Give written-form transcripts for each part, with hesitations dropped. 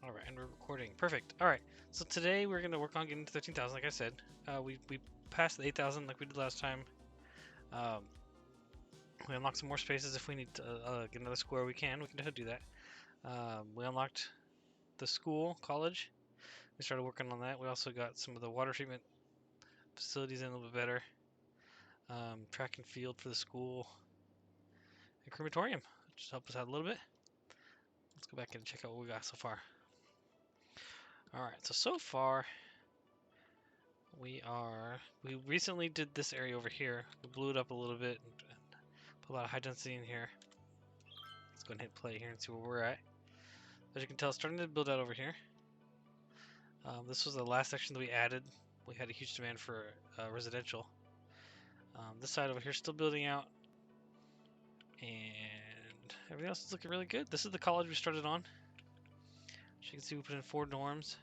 All right, and we're recording. Perfect. All right. So today we're gonna work on getting to 13,000, like I said. We passed the 8,000 like we did last time. We unlocked some more spaces. If we need to get another square, we can definitely do that. We unlocked the school, college. We started working on that. We also got some of the water treatment facilities in a little bit better. Track and field for the school. And crematorium, just help us out a little bit. Let's go back and check out what we got so far. Alright, so far we recently did this area over here. We blew it up a little bit and put a lot of high density in here. Let's go ahead and hit play here and see where we're at. As you can tell, it's starting to build out over here. This was the last section that we added. We had a huge demand for residential. This side over here is still building out. And everything else is looking really good. This is the college we started on. As you can see, we put in 4 dorms.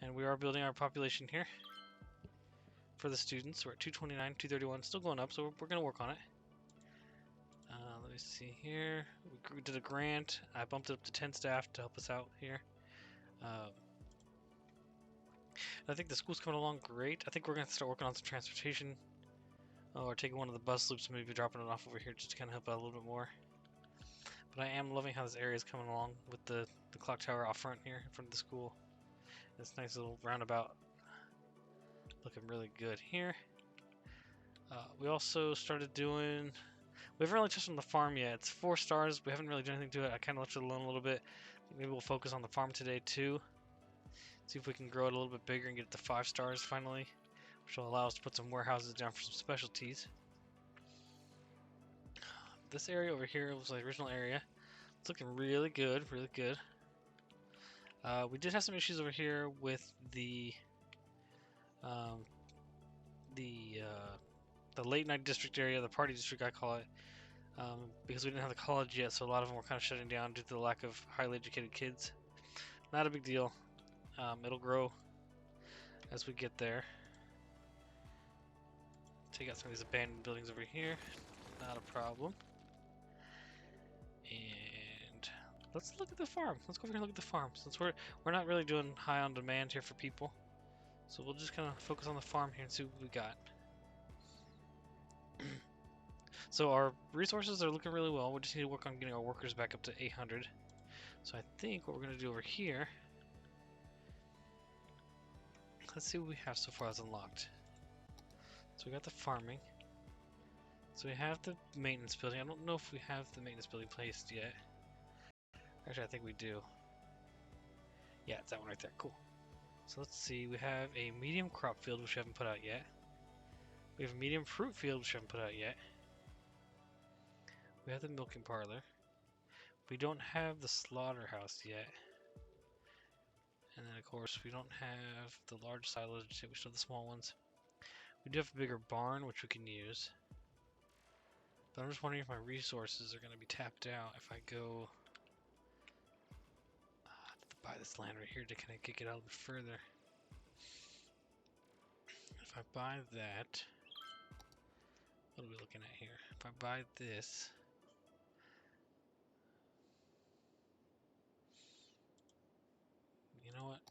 And we are building our population here for the students. We're at 229, 231, still going up, so we're going to work on it. Let me see here. We did a grant. I bumped it up to 10 staff to help us out here. I think the school's coming along great. I think we're going to start working on some transportation. Or taking one of the bus loops and maybe dropping it off over here just to kind of help out a little bit more. But I am loving how this area is coming along with the clock tower off front here in front of the school. This nice little roundabout looking really good here. We also started doing... We haven't really touched on the farm yet. It's 4 stars. We haven't really done anything to it. I kind of left it alone a little bit. Maybe we'll focus on the farm today too. See if we can grow it a little bit bigger and get it to 5 stars finally. Which will allow us to put some warehouses down for some specialties. This area over here was the original area. It's looking really good, really good. We did have some issues over here with the late night district area, the party district I call it, because we didn't have the college yet, so a lot of them were kind of shutting down due to the lack of highly educated kids. Not a big deal. It'll grow as we get there. Take out some of these abandoned buildings over here. Not a problem. And let's look at the farm. Let's go over here and look at the farm. Since we're not really doing high on demand here for people, so we'll just kind of focus on the farm here and see what we got. So our resources are looking really well. We just need to work on getting our workers back up to 800. So I think what we're going to do over here, let's see what we have so far that's unlocked. So we got the farming. So we have the maintenance building. I don't know if we have the maintenance building placed yet. Actually, I think we do. Yeah, it's that one right there. Cool. So let's see. We have a medium crop field, which we haven't put out yet. We have a medium fruit field, which we haven't put out yet. We have the milking parlor. We don't have the slaughterhouse yet. And then, of course, we don't have the large silage yet. We still have the small ones. We do have a bigger barn, which we can use. But I'm just wondering if my resources are going to be tapped out if I go to buy this land right here to kind of kick it out a bit further. If I buy that, what are we looking at here? If I buy this, you know what?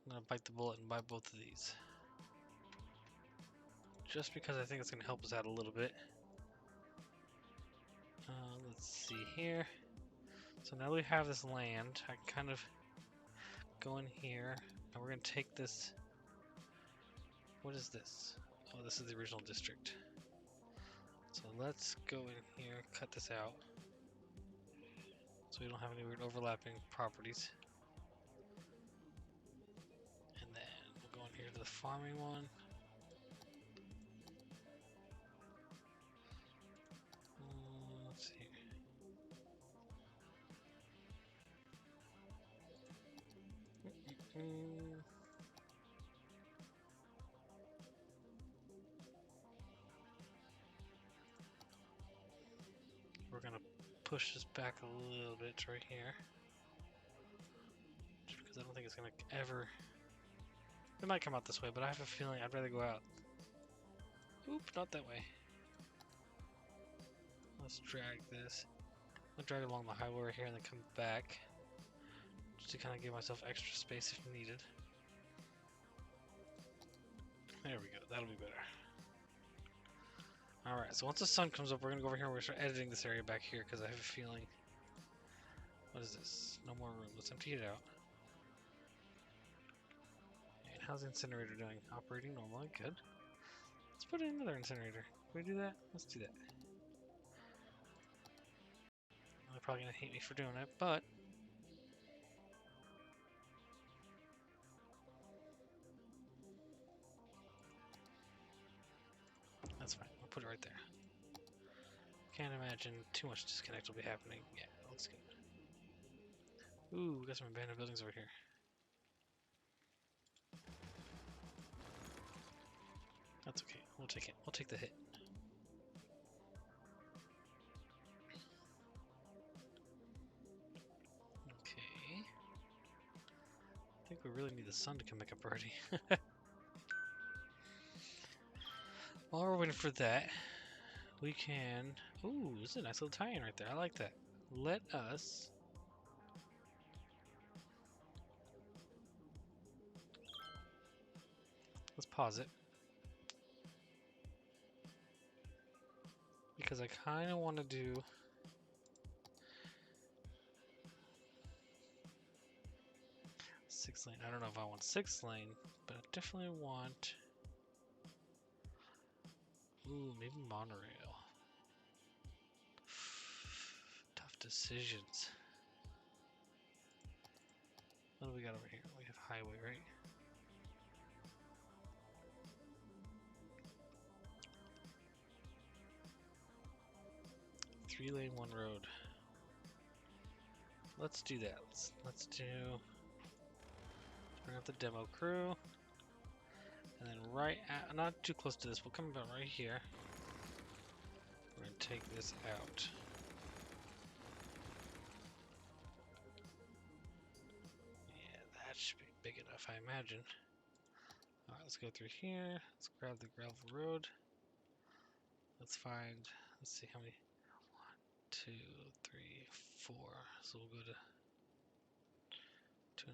I'm going to bite the bullet and buy both of these. Just because I think it's going to help us out a little bit. Let's see here. So now that we have this land, I can kind of go in here, and we're going to take this. What is this? Oh, this is the original district. So let's go in here, cut this out, so we don't have any weird overlapping properties. And then we'll go in here to the farming one. Let's see. We're gonna push this back a little bit right here, just because I don't think it's gonna ever. It might come out this way, but I have a feeling I'd rather go out. Oop, not that way. Let's drag this. I'll drag it along the highway right here and then come back. just to kind of give myself extra space if needed. There we go, that'll be better. Alright, so once the sun comes up, we're gonna go over here and we're gonna start editing this area back here because I have a feeling. What is this? No more room. Let's empty it out. And how's the incinerator doing? Operating normally. Good. Let's put in another incinerator. Can we do that? Let's do that. They're probably gonna hate me for doing it, but that's fine. We'll put it right there. Can't imagine too much disconnect will be happening. Yeah, looks good. Ooh, we got some abandoned buildings over here. That's okay. We'll take it. We'll take the hit. Okay. I think we really need the sun to come back up already. While we're waiting for that, we can... Ooh, this is a nice little tie-in right there. I like that. Let us... Let's pause it. Because I kind of want to do... 6 lane. I don't know if I want 6 lane, but I definitely want... Ooh, maybe monorail. Tough decisions. What do we got over here? We have highway, right? Three lane, one road. Let's do that. Let's bring up the demo crew. And then right at, not too close to this, we'll come about right here. We're gonna take this out. Yeah, that should be big enough, I imagine. Alright, let's go through here. Let's grab the gravel road. Let's find, let's see how many. 1, 2, 3, 4. So we'll go to 2.5.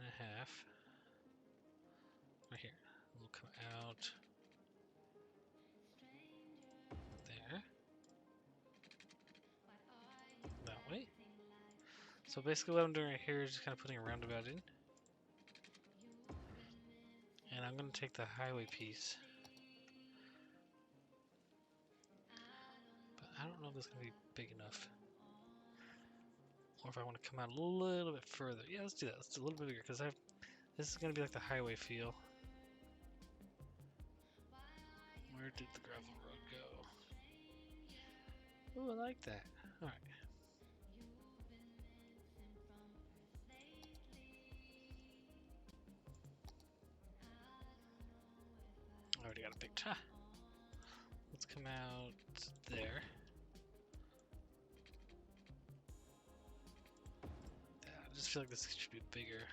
Right here. We'll come out there. That way. So basically what I'm doing right here is just kind of putting a roundabout in. And I'm going to take the highway piece. But I don't know if this is going to be big enough. Or if I want to come out a little bit further. Yeah, let's do that. Let's do a little bit bigger because this is going to be like the highway feel. Where did the gravel road go? Ooh, I like that. Alright. I already got a big tie. Let's come out there. I just feel like this should be bigger.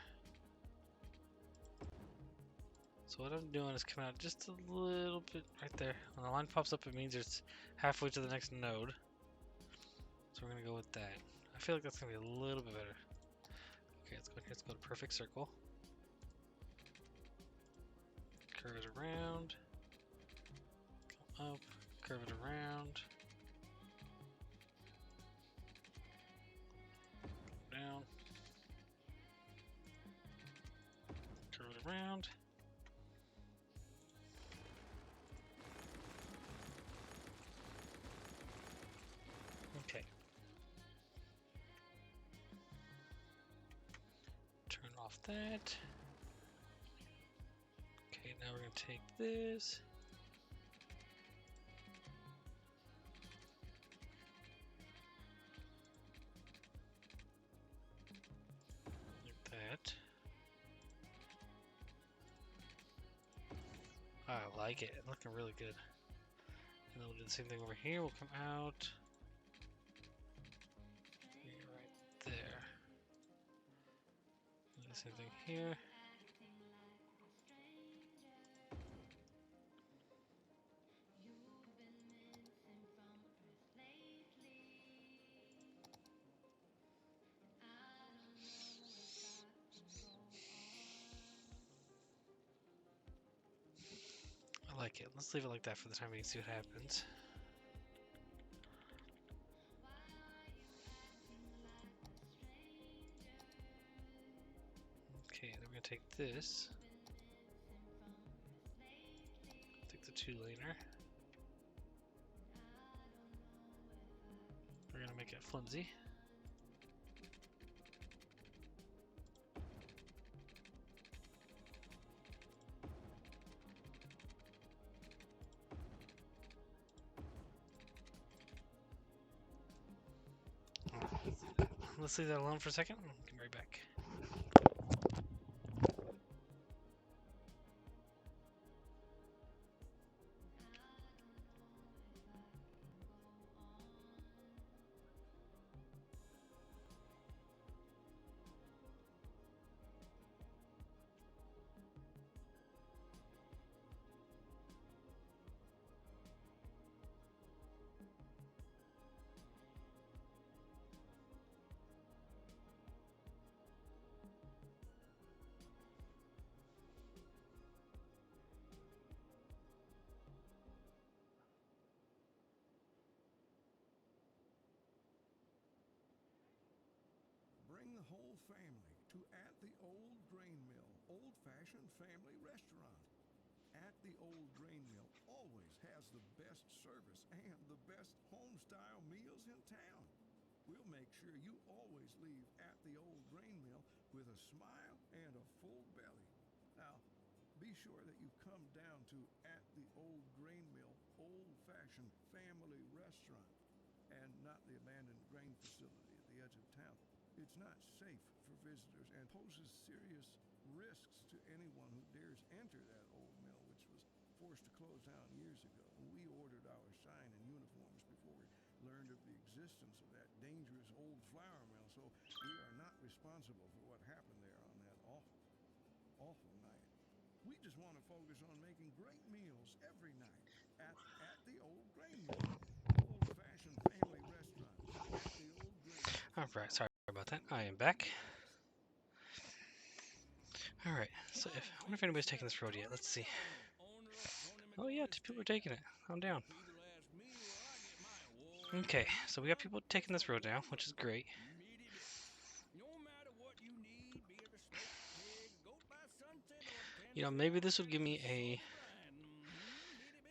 So what I'm doing is coming out just a little bit right there. When the line pops up, it means it's halfway to the next node. So we're gonna go with that. I feel like that's gonna be a little bit better. Okay, let's go here. Let's go to perfect circle. Curve it around. Come up. Curve it around. Go down. Curve it around. Okay. Turn off that. Okay, now we're going to take this. Like that. I like it. It's looking really good. And then we'll do the same thing over here. We'll come out. Right there. Do the same thing here. like it. Let's leave it like that for the time being, see what happens. Okay, then we're gonna take this. Take the 2-laner. We're gonna make it flimsy. Let's leave that alone for a second. I'll come right back. Bring the whole family to At the Old Grain Mill, old-fashioned family restaurant. At the Old Grain Mill always has the best service and the best home-style meals in town. We'll make sure you always leave At the Old Grain Mill with a smile and a full belly. Now, be sure that you come down to At the Old Grain Mill, old-fashioned family restaurant, and not the abandoned grain facility at the edge of town. It's not safe for visitors and poses serious risks to anyone who dares enter that old mill, which was forced to close down years ago. We ordered our sign and uniforms before we learned of the existence of that dangerous old flour mill, so we are not responsible for what happened there on that awful night. We just want to focus on making great meals every night at the Old Grain Mill, old-fashioned family restaurant. At the Old Grain Mill. Alright, sorry about that. I am back. Alright, so I wonder if anybody's taken this road yet. Let's see. Oh yeah, 2 people are taking it. I'm down. Okay, so we got people taking this road now, which is great. You know, maybe this would give me a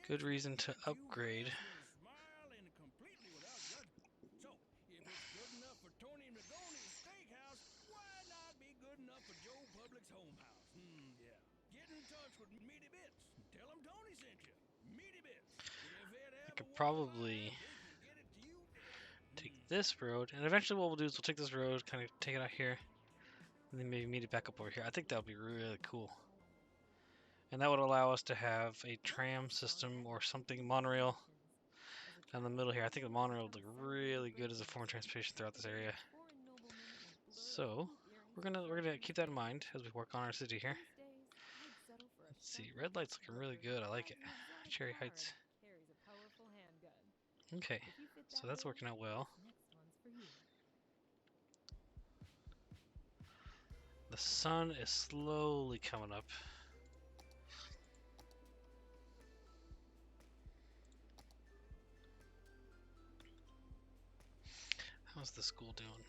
good reason to upgrade. I could probably take this road, and eventually what we'll do is we'll take this road, kind of take it out here, and then maybe meet it back up over here. I think that would be really cool. And that would allow us to have a tram system or something, monorail, down the middle here. I think the monorail would look really good as a form of transportation throughout this area. So we're gonna keep that in mind as we work on our city here. Let's see, red light's looking really good. I like it. Cherry Heights. Okay, so that's working out well. The sun is slowly coming up. How's the school doing?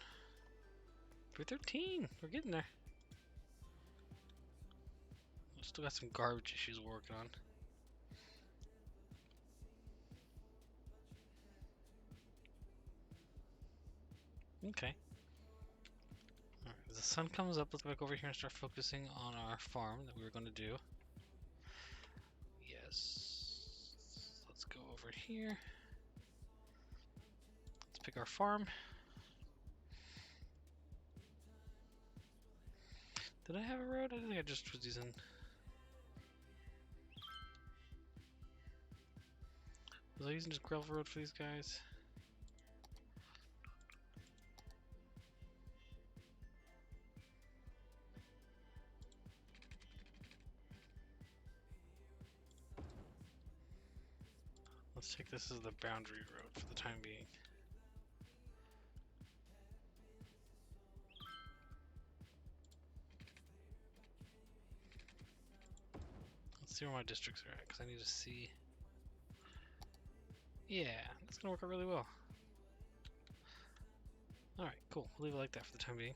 313. We're getting there. We still got some garbage issues we're working on. Okay. Alright, as the sun comes up, let's go back over here and start focusing on our farm that we were going to do. Yes. Let's go over here. Let's pick our farm. Did I have a road? I think I just was using... Was I using just gravel road for these guys? Let's take this as the boundary road for the time being. Let's see where my districts are at, because I need to see. Yeah, that's gonna work out really well. Alright, cool. We'll leave it like that for the time being.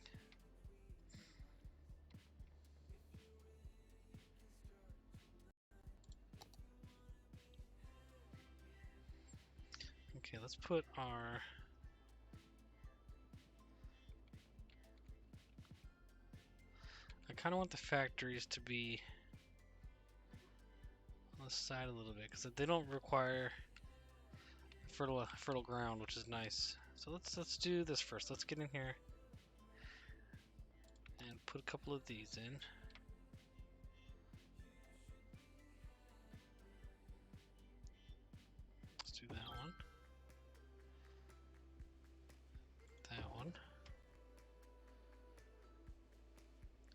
Okay, let's put our... I kind of want the factories to be on the side a little bit, because they don't require fertile ground, which is nice. So let's do this first. Let's get in here and put a couple of these in. Let's do that one. That one.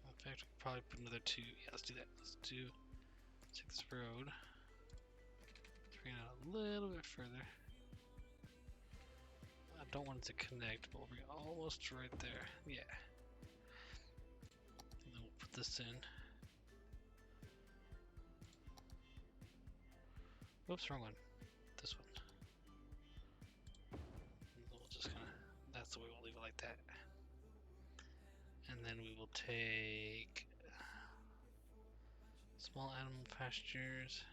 In fact, we could probably put another 2. Yeah, let's do that. Take this road. Let's bring it out a little bit further. I don't want it to connect, but we'll be almost right there. Yeah. And then we'll put this in. Whoops, wrong one. This one. And we'll just kind of, that's the way we'll leave it like that. And then we will take small animal pastures.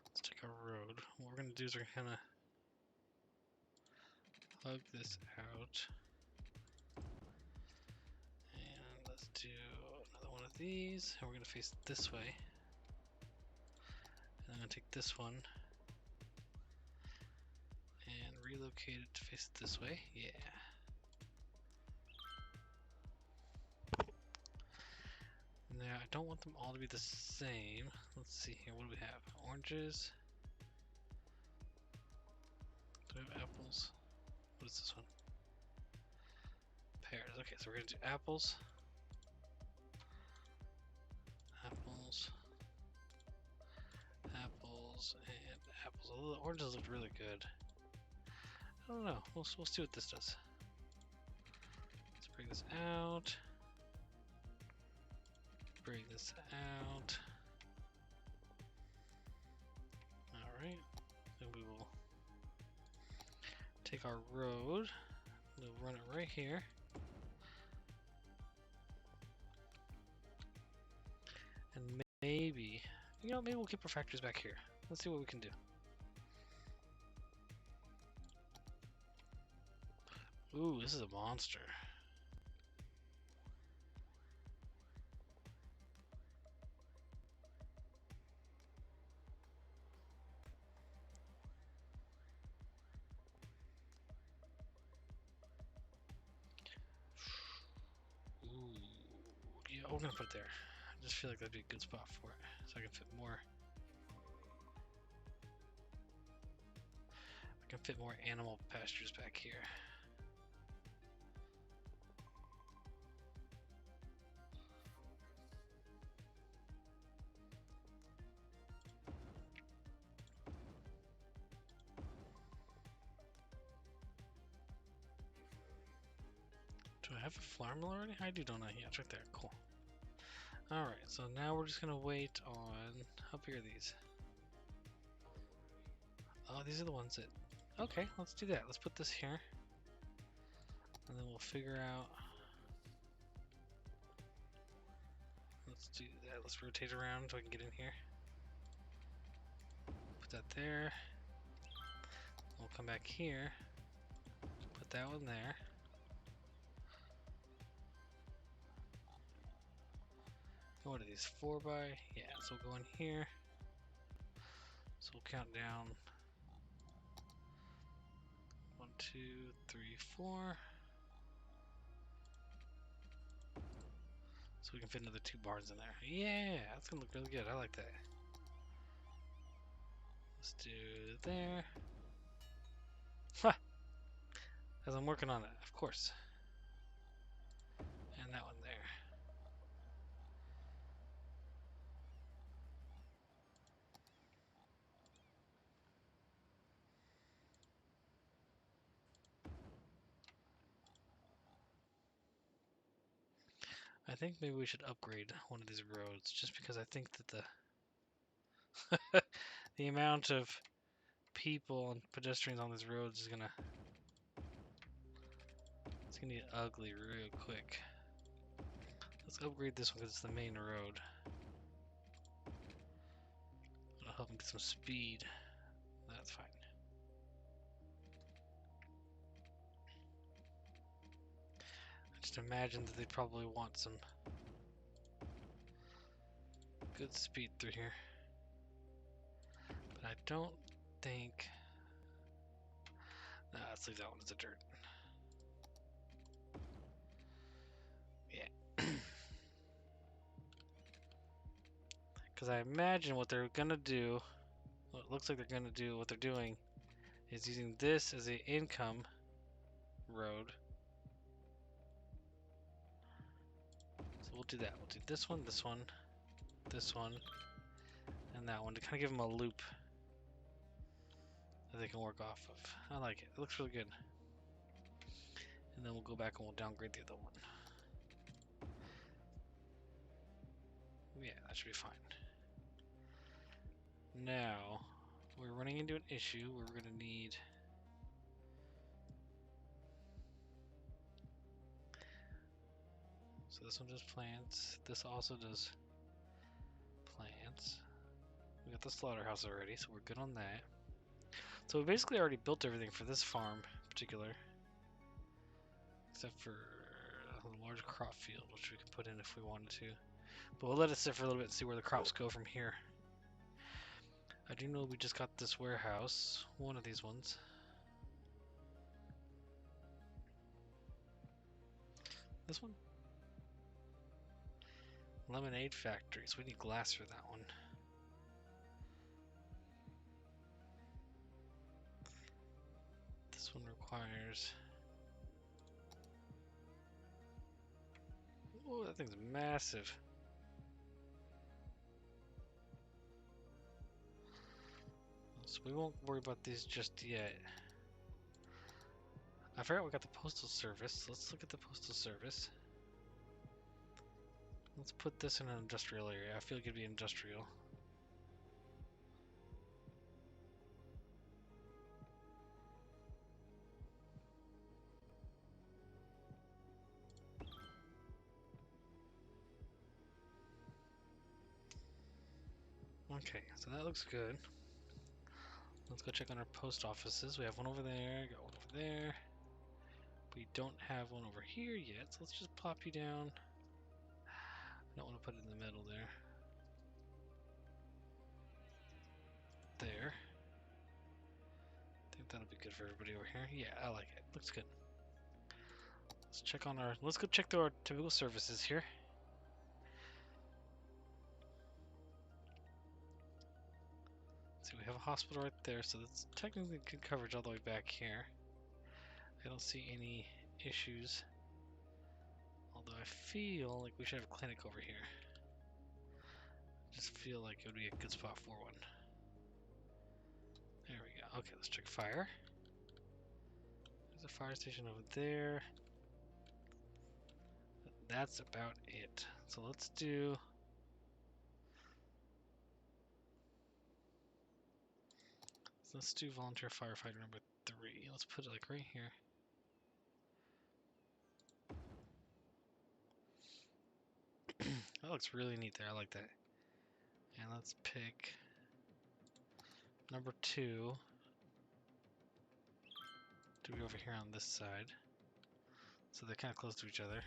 Let's take our road. What we're gonna do is we're gonna hug this out. And let's do another one of these. And we're gonna face it this way. And I'm gonna take this one and relocate it to face it this way. Yeah. Now I don't want them all to be the same. Let's see here. What do we have? Oranges. Do we have apples? What is this one? Pears. Okay, so we're gonna do apples. Apples. Apples and apples. Although the oranges look really good. I don't know. We'll see what this does. Let's bring this out. Bring this out. Alright. Then we will take our road. We'll run it right here. And maybe, maybe we'll keep our factories back here. Let's see what we can do. Ooh, this is a monster. Ooh, yeah, we're gonna put it there. I just feel like that'd be a good spot for it, so I can fit more. I can fit more animal pastures back here. Do I have a flour mill already? I do, don't I? Yeah, it's right there. Cool. Alright, so now we're just gonna wait on... How big are these? Oh, these are the ones that... Okay, let's do that. Let's put this here. And then we'll figure out... Let's do that. Let's rotate around so I can get in here. Put that there. We'll come back here. Put that one there. What are these? 4 by? Yeah, so we'll go in here. So we'll count down. 1, 2, 3, 4. So we can fit another 2 barns in there. Yeah, that's gonna look really good. I like that. Let's do there. As I'm working on it, of course. And that one there. I think maybe we should upgrade one of these roads, just because I think that the amount of people and pedestrians on these roads is gonna get ugly real quick. Let's upgrade this one because it's the main road. It'll help them get some speed. That's fine. I just imagine that they probably want some good speed through here. But I don't think... Nah, let's leave that one as a dirt. Yeah. Because I imagine what they're gonna do, what it looks like they're gonna do, what they're doing, is using this as an income road. So we'll do that. We'll do this one, this one, this one, and that one to kind of give them a loop that they can work off of. I like it. It looks really good. And then we'll go back and we'll downgrade the other one. Yeah, that should be fine. Now, we're running into an issue where we're going to need... So this one does plants. This also does plants. We got the slaughterhouse already, so we're good on that. So we basically already built everything for this farm in particular. Except for a large crop field, which we can put in if we wanted to. But we'll let it sit for a little bit and see where the crops go from here. I do know we just got this warehouse, one of these ones. This one? Lemonade factory, so we need glass for that one. This one requires... Oh, that thing's massive. So we won't worry about these just yet. I forgot we got the postal service. Let's look at the postal service. Let's put this in an industrial area. I feel like it'd be industrial. Okay, so that looks good. Let's go check on our post offices. We have one over there, got one over there. We don't have one over here yet, so let's just plop you down. I don't want to put it in the middle there. There. I think that'll be good for everybody over here. Yeah, I like it. Looks good. Let's check on our... Let's go check through our typical services here. See, we have a hospital right there, so that's technically good coverage all the way back here. I don't see any issues. Although I feel like we should have a clinic over here. I just feel like it would be a good spot for one. There we go. Okay, let's check fire. There's a fire station over there. That's about it. So let's do... Let's do volunteer firefighter number 3. Let's put it like right here. That looks really neat there. I like that. And let's pick number 2 to be over here on this side. So they're kind of close to each other.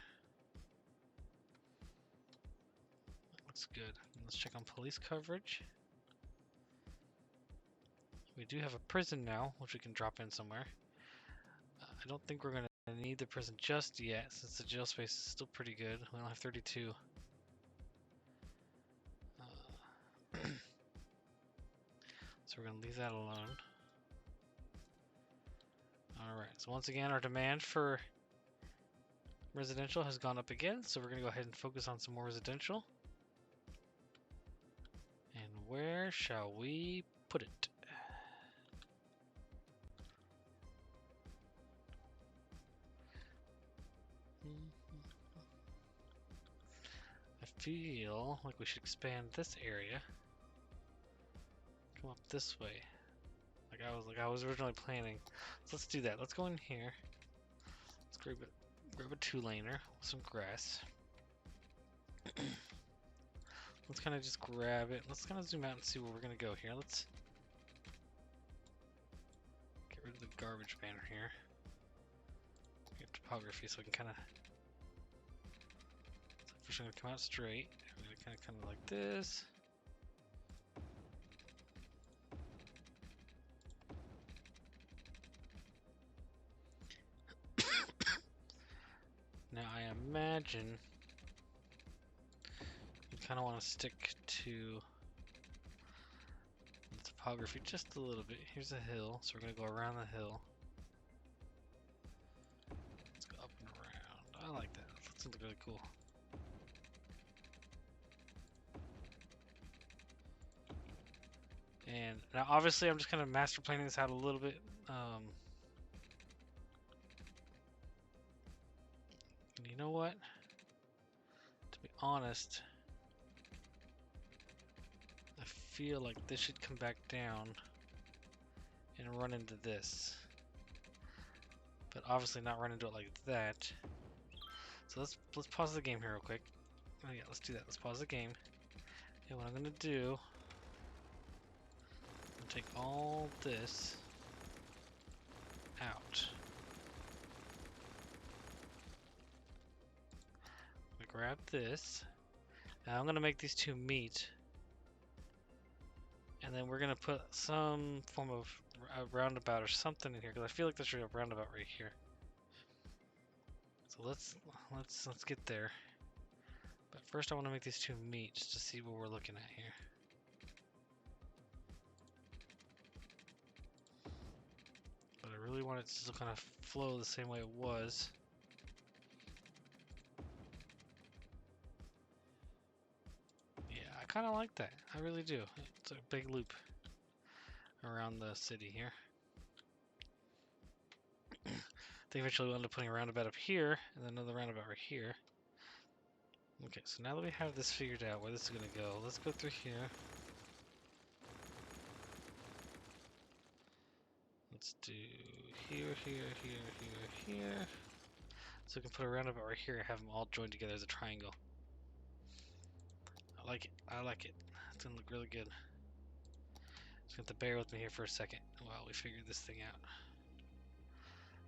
That looks good. And let's check on police coverage. We do have a prison now, which we can drop in somewhere. I don't think we're going to need the prison just yet, since the jail space is still pretty good. We only have 32. So we're going to leave that alone. Alright, so once again, our demand for residential has gone up again, so we're going to go ahead and focus on some more residential. And where shall we put it? I feel like we should expand this area. Come up this way. Like I was originally planning. So let's do that. Let's go in here. Let's grab a 2-laner with some grass. Let's kind of just grab it. Let's kind of zoom out and see where we're gonna go here. Let's get rid of the garbage banner here. Get topography so we can kind of. So first I'm gonna come out straight. I'm gonna kind of like this. Now I imagine you kind of want to stick to the topography just a little bit. Here's a hill, so we're going to go around the hill. Let's go up and around. I like that. That looks really cool. And now obviously I'm just kind of master planning this out a little bit. And you know what? To be honest, I feel like this should come back down and run into this. But obviously not run into it like that. So let's pause the game here real quick. Oh yeah, let's do that. Let's pause the game. And what I'm gonna do, I'm gonna take all this out. I'm gonna grab this. Now I'm gonna make these two meet. And then we're gonna put some form of a roundabout or something in here, because I feel like there should be a roundabout right here. So let's get there. But first I want to make these two meet just to see what we're looking at here. But I really want it to still kind of flow the same way it was. Yeah, I kind of like that. I really do. It's a big loop around the city here. I think eventually we'll end up putting a roundabout up here and then another roundabout right here. Okay, so now that we have this figured out where this is going to go, let's go through here. Let's do here, here, here, here, here. So we can put a roundabout right here and have them all joined together as a triangle. I like it. I like it. It's going to look really good. Just have to bear with me here for a second while we figure this thing out.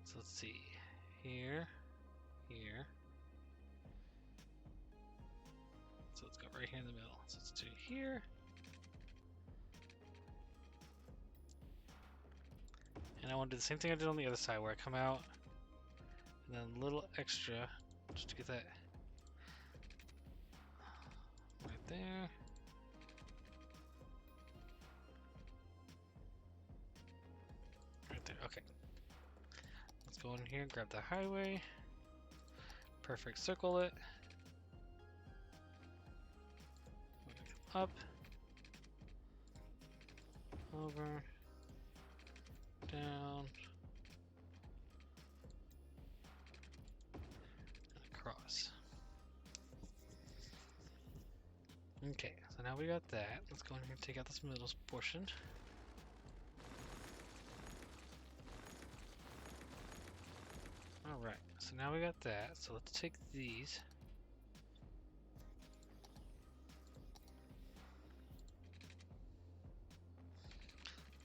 So let's see. Here, here. So let's go right here in the middle. So let's do here. And I want to do the same thing I did on the other side where I come out and then a little extra just to get that right there. Right there, okay. Let's go in here, grab the highway. Perfect, circle it. Up. Over. Down. And across. Okay, so now we got that. Let's go in here and take out this middle portion. Alright, so now we got that. So let's take these.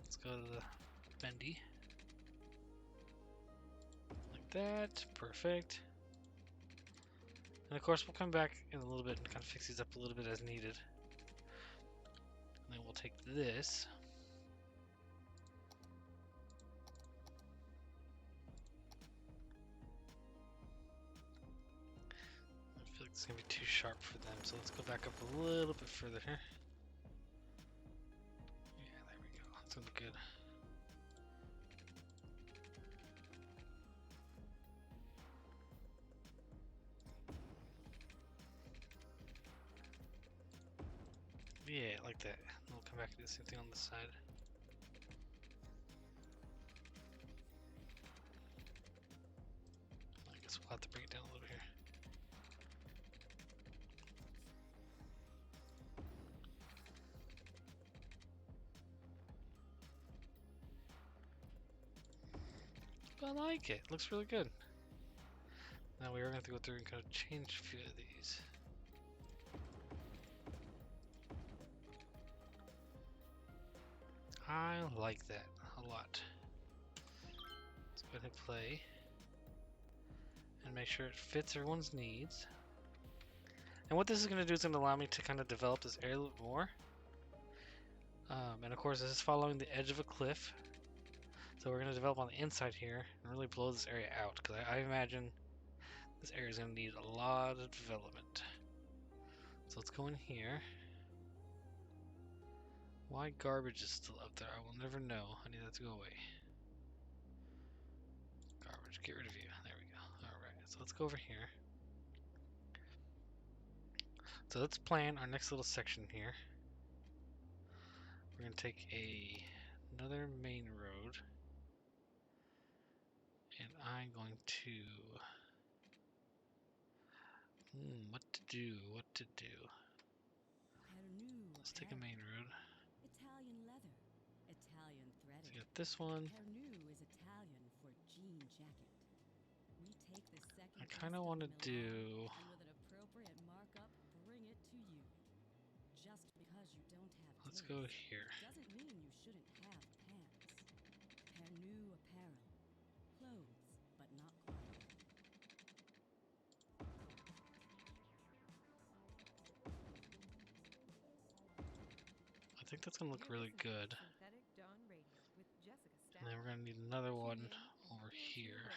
Let's go to the bendy. Like that. Perfect. And of course we'll come back in a little bit and kind of fix these up a little bit as needed. And then we'll take this. I feel like it's going to be too sharp for them, so let's go back up a little bit further here. Yeah, there we go. That's going to be good. Yeah, like that. And we'll come back and do the same thing on this side. I guess we'll have to bring it down a little here. I like it. Looks really good. Now we are going to have to go through and kind of change a few of these. I like that a lot. Let's go ahead and play and make sure it fits everyone's needs. And what this is going to do is going to allow me to kind of develop this area a little more. And of course, this is following the edge of a cliff. So we're going to develop on the inside here and really blow this area out, because I imagine this area is going to need a lot of development. So let's go in here. Why garbage is still up there, I will never know. I need that to go away. Garbage, get rid of you. There we go. Alright, so let's go over here. So let's plan our next little section here. We're going to take another main road. And I'm going to... what to do? Let's take a main road. Italian leather, Italian threading. So you got this one. Pernu is Italian for jean jacket. We take the second I kind of want to do... and with an appropriate markup, bring it to you. Just because you don't have Let's taste go here. doesn't mean you shouldn't have pants. Pernu apparel. Clothes, but not clothes. I think that's going to look really good. And then we're going to need another one over here.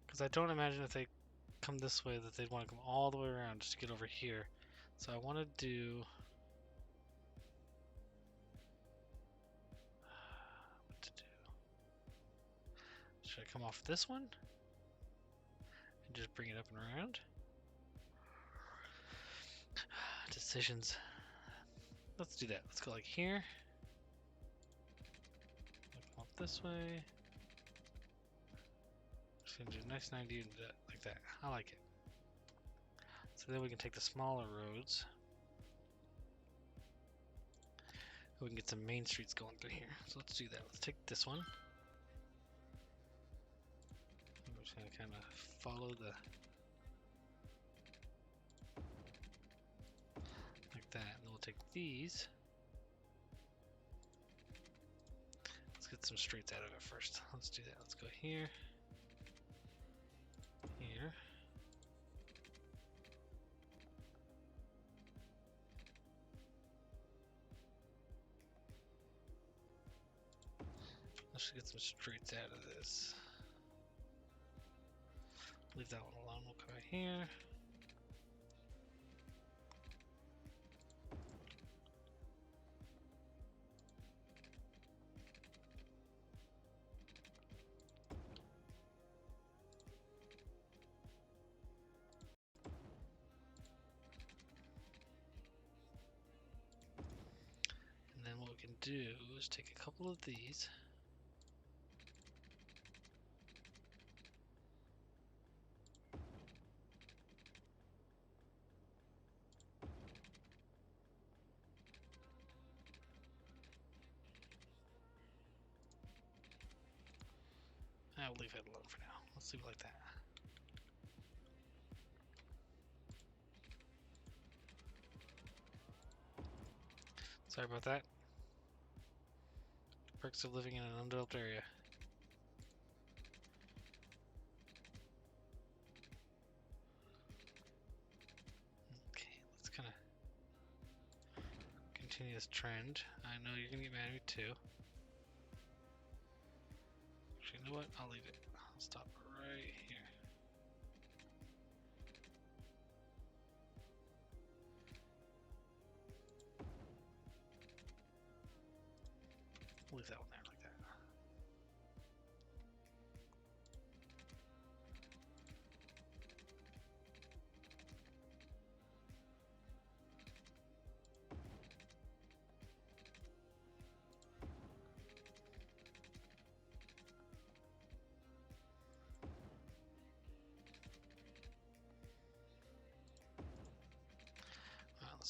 Because I don't imagine if they come this way that they'd want to come all the way around just to get over here. So I want to do... what to do? Should I come off this one? And just bring it up and around? Decisions. Let's do that. Let's go like here. Come off this way. Just gonna do a nice 90 and do that, like that. I like it. So then we can take the smaller roads. We can get some main streets going through here. So let's do that. Let's take this one. I'm just gonna kind of follow the... like that. And then we'll take these. Let's get some streets out of it first. Let's do that. Let's go here. Here. Let's get some streets out of this. Leave that one alone. We'll come right here. And then what we can do is take a couple of these. I'll leave it alone for now. Let's leave it like that. Sorry about that. Perks of living in an undeveloped area. Okay, let's kind of continue this trend. I know you're gonna get mad at me too. Actually, you know what? I'll leave it. I'll stop right here. Leave that one there like that.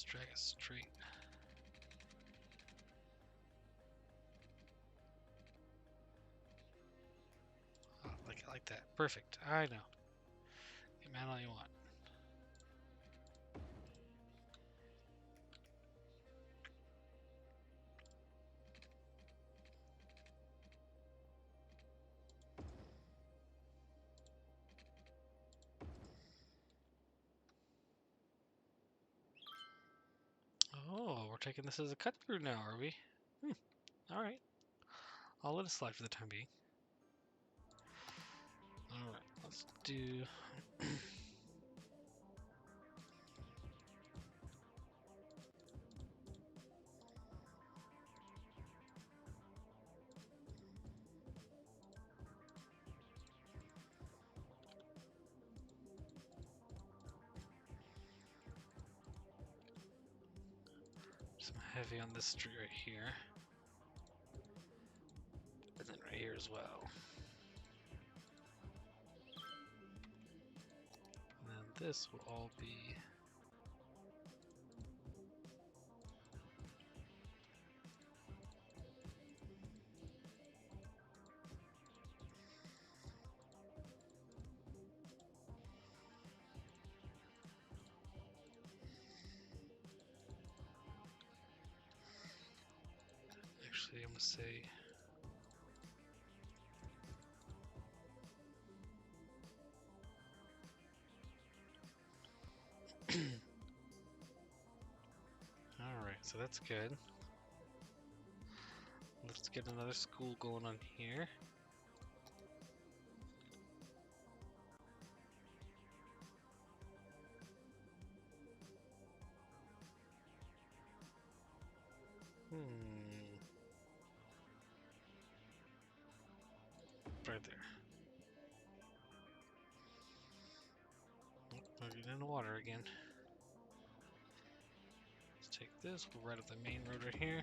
Let's drag it straight. Oh, like that. Perfect. I know. Get mad all you want. Oh, we're taking this as a cut through now, are we? Alright. I'll let it slide for the time being. Alright, let's do... some heavy on this street right here. And then right here as well. And then this will all be... Actually, I'm gonna say... Alright, so that's good. Let's get another school going on here. Right there. Oh, we're getting in the water again. Let's take this, we'll right up the main road right here.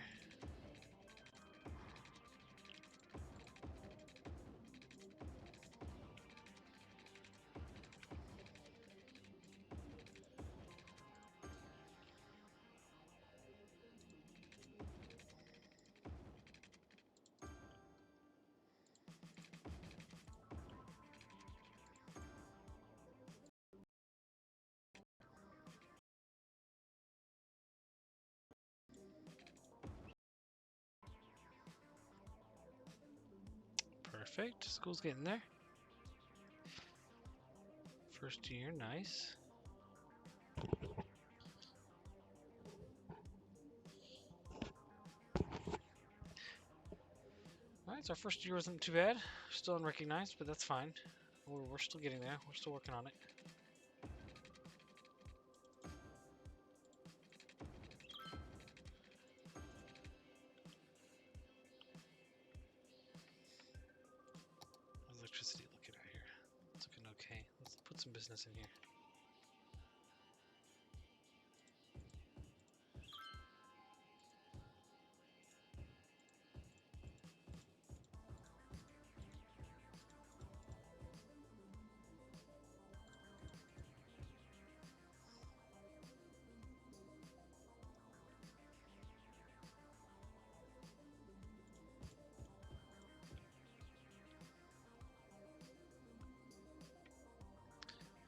Perfect, school's getting there. First year, nice. Alright, so our first year wasn't too bad. Still unrecognized, but that's fine. We're still getting there. We're still working on it. How's electricity looking out here? It's looking okay. Let's put some business in here.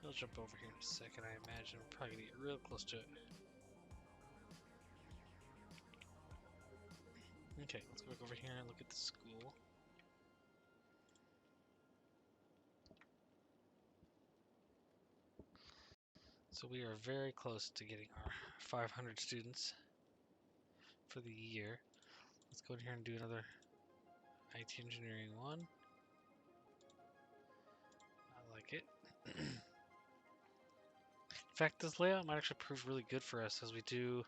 He'll jump over here in a second, I imagine. We're probably gonna get real close to it. Okay, let's go back over here and look at the school. So we are very close to getting our 500 students for the year. Let's go in here and do another IT engineering one. I like it. In fact, this layout might actually prove really good for us as we do.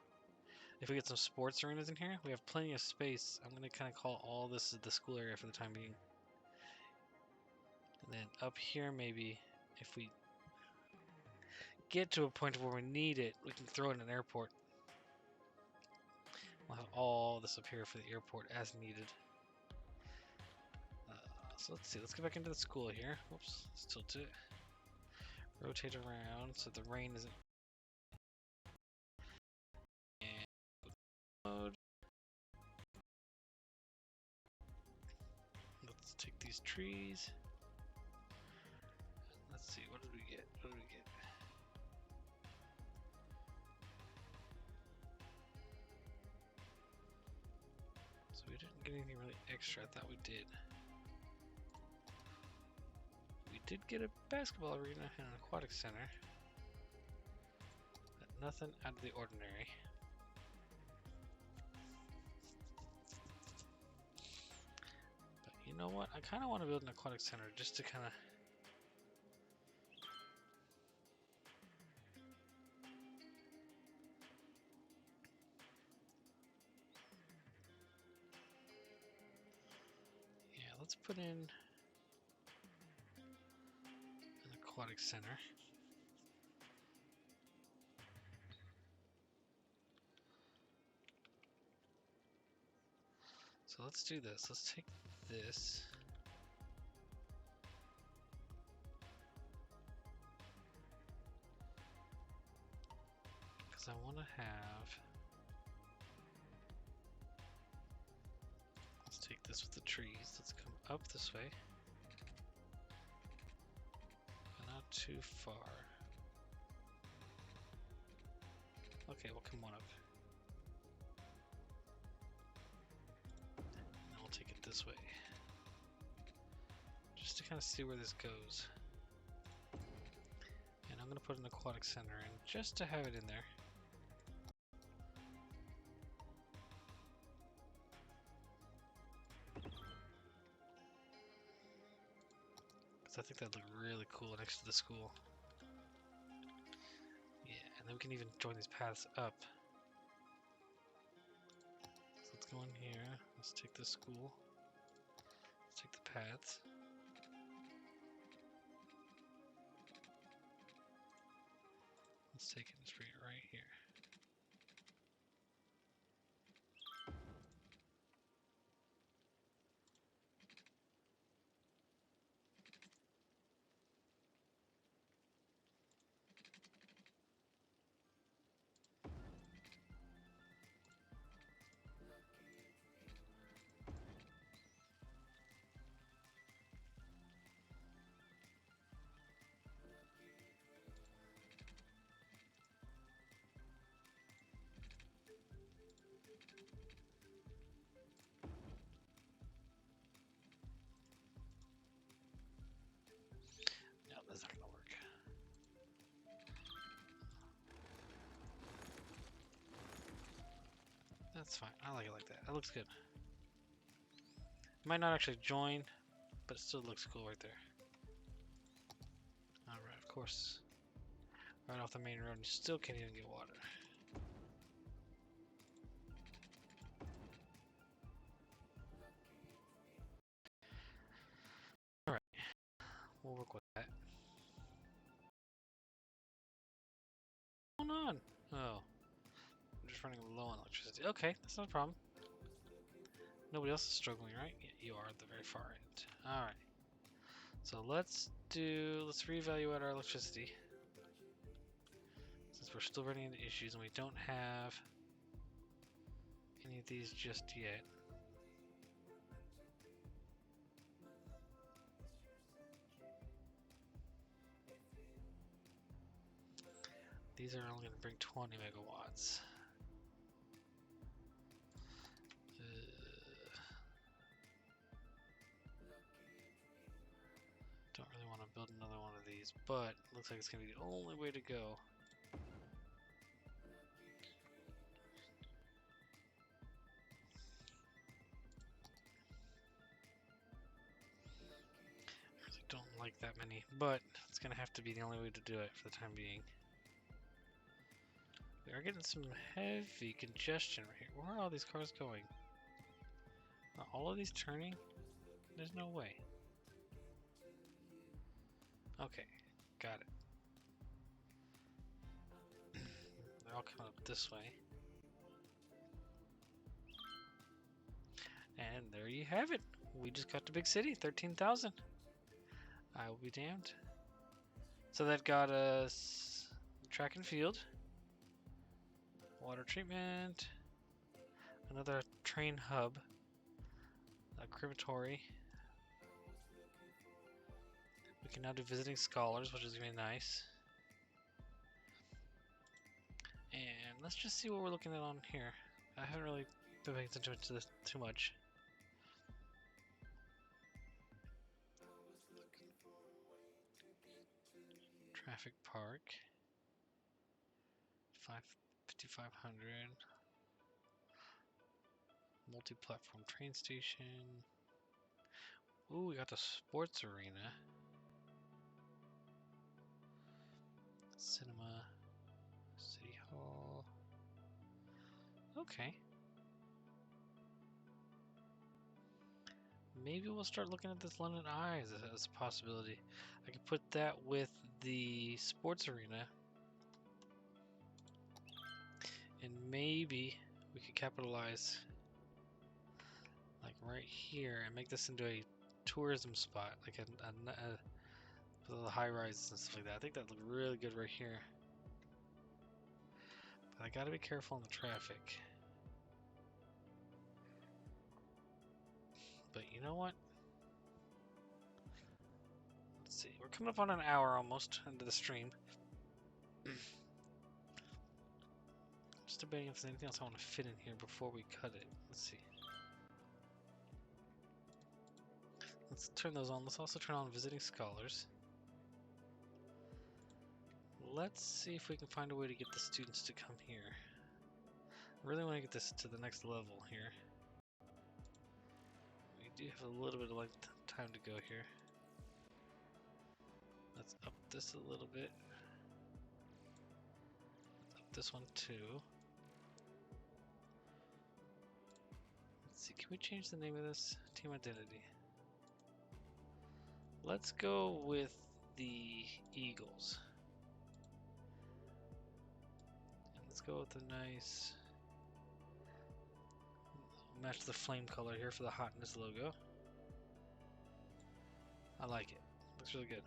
If we get some sports arenas in here, we have plenty of space. I'm going to kind of call all this the school area for the time being. And then up here, maybe, if we get to a point where we need it, we can throw in an airport. We'll have all this up here for the airport as needed. So let's see, let's get back into the school here. Whoops, let's tilt it. Rotate around so the rain isn't mode. Let's take these trees. Let's see, what did we get? What did we get? So we didn't get anything really extra. I thought we did. We did get a basketball arena and an aquatic center. But nothing out of the ordinary. But you know what? I kind of want to build an aquatic center just to kind of... Yeah, let's put in an aquatic center. So let's do this. Let's take this. Because I want to have... Let's take this with the trees. Let's come up this way. But not too far. Okay, we'll come one up. And we'll take it this way. Just to kind of see where this goes. And I'm going to put an aquatic center in just to have it in there. Because I think that'd look really cool next to the school. Yeah, and then we can even join these paths up. So let's go in here. Let's take the school. Let's take the paths. Let's take it and just bring it right here. No, that's not gonna work. That's fine. I like it like that. That looks good. Might not actually join, but it still looks cool right there. Alright, of course. Right off the main road, you still can't even get water. Alright, we'll work with that. What's going on? Oh, I'm just running low on electricity. Okay, that's not a problem. Nobody else is struggling, right? Yeah, you are at the very far end. Alright. So let's reevaluate our electricity. Since we're still running into issues and we don't have any of these just yet. These are only going to bring 20 megawatts. Don't really want to build another one of these, but looks like it's going to be the only way to go. I really don't like that many, but it's going to have to be the only way to do it for the time being. We are getting some heavy congestion right here. Where are all these cars going? Are all of these turning? There's no way. Okay, got it. They're all coming up this way. And there you have it. We just got to big city, 13,000. I will be damned. So that got us track and field, water treatment, Another train hub. A crematory. We can now do visiting scholars, which is really nice. And let's just see what we're looking at on here. I haven't really been paying attention to this too much. Traffic Park. 5500. Multi-platform train station. Ooh, we got the sports arena. Cinema. City Hall. Okay. Maybe we'll start looking at this London Eye as a possibility. I could put that with the sports arena. And maybe we could capitalize like right here and make this into a tourism spot, like for the high rises and stuff like that. I think that'd look really good right here. But I gotta be careful on the traffic. But you know what? Let's see. We're coming up on an hour almost into the stream. Just debating if there's anything else I want to fit in here before we cut it. Let's see. Let's turn those on. Let's also turn on visiting scholars. Let's see if we can find a way to get the students to come here. I really want to get this to the next level here. We do have a little bit of time to go here. Let's up this a little bit. Up this one too. Let's see, can we change the name of this? Team identity. Let's go with the Eagles. And let's go with a nice... match the flame color here for the hotness logo. I like it. Looks really good.